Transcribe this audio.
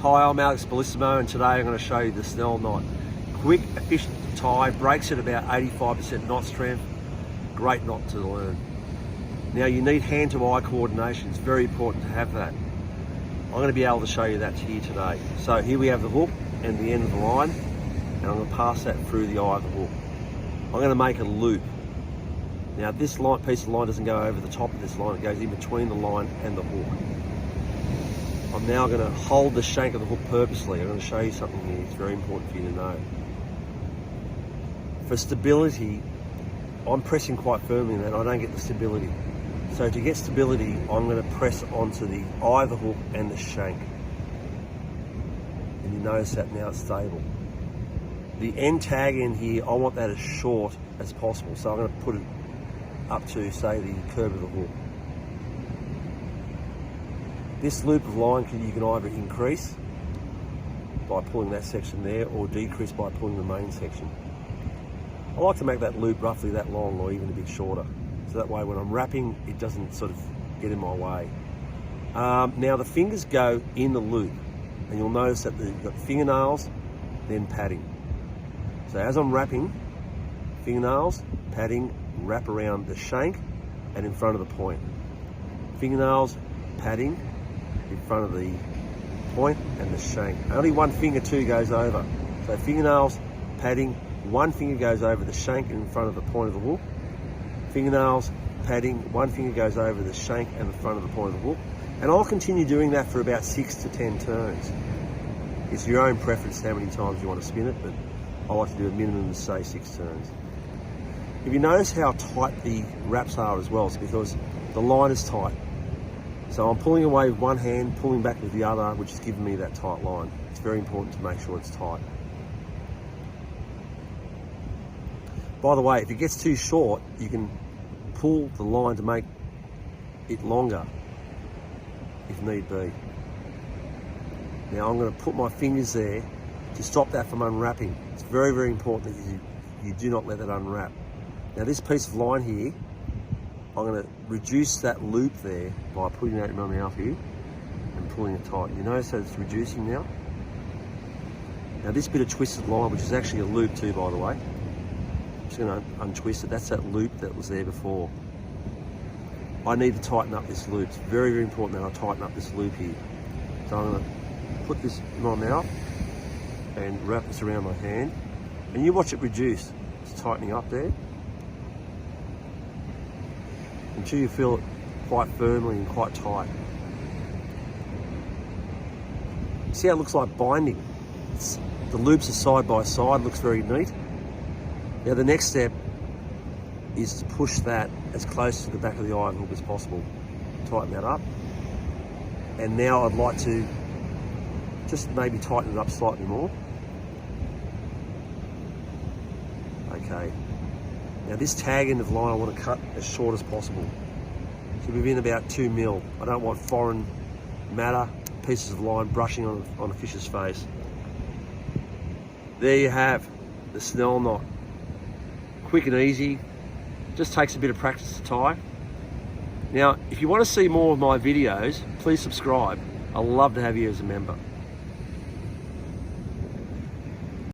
Hi, I'm Alex Bellissimo, and today I'm going to show you the Snell Knot. Quick, efficient to tie, breaks at about 85% knot strength. Great knot to learn. Now you need hand-to-eye coordination. It's very important to have that. I'm going to be able to show you that to you today. So here we have the hook and the end of the line, and I'm going to pass that through the eye of the hook. I'm going to make a loop. Now this piece of line doesn't go over the top of this line, it goes in between the line and the hook. I'm now going to hold the shank of the hook purposely. I'm going to show you something here. It's very important for you to know. For stability, I'm pressing quite firmly in that. I don't get the stability. So to get stability, I'm going to press onto the eye of the hook and the shank. And you notice that now it's stable. The end tag end here, I want that as short as possible. So I'm going to put it up to, say, the curve of the hook. This loop of line you can either increase by pulling that section there or decrease by pulling the main section. I like to make that loop roughly that long or even a bit shorter. So that way when I'm wrapping, it doesn't sort of get in my way. Now the fingers go in the loop, and you'll notice that you've got fingernails, then padding. So as I'm wrapping, fingernails, padding, wrap around the shank and in front of the point. Fingernails, padding, in front of the point and the shank. Only one finger too goes over. So fingernails, padding, one finger goes over the shank and in front of the point of the hook. Fingernails, padding, one finger goes over the shank and the front of the point of the hook. And I'll continue doing that for about 6 to 10 turns. It's your own preference how many times you want to spin it, but I like to do a minimum of, say, 6 turns. If you notice how tight the wraps are as well, it's because the line is tight. So I'm pulling away with one hand, pulling back with the other, which is giving me that tight line. It's very important to make sure it's tight. By the way, if it gets too short, you can pull the line to make it longer, if need be. Now I'm going to put my fingers there to stop that from unwrapping. It's very, very important that you do not let that unwrap. Now this piece of line here, I'm going to reduce that loop there by putting that in my mouth here and pulling it tight. You notice that it's reducing now? Now this bit of twisted line, which is actually a loop too, by the way, I'm just going to untwist it. That's that loop that was there before. I need to tighten up this loop. It's very, very important that I tighten up this loop here. So I'm going to put this in my mouth and wrap this around my hand. And you watch it reduce. It's tightening up there, until you feel it quite firmly and quite tight. See how it looks like binding? The loops are side by side, looks very neat. Now the next step is to push that as close to the back of the eye of the hook as possible. Tighten that up. And now I'd like to just maybe tighten it up slightly more. Okay. Now this tag end of the line I want to cut as short as possible. So within about 2 mil. I don't want foreign matter, pieces of line brushing on a fish's face. There you have the Snell Knot. Quick and easy, just takes a bit of practice to tie. Now, if you want to see more of my videos, please subscribe. I'd love to have you as a member.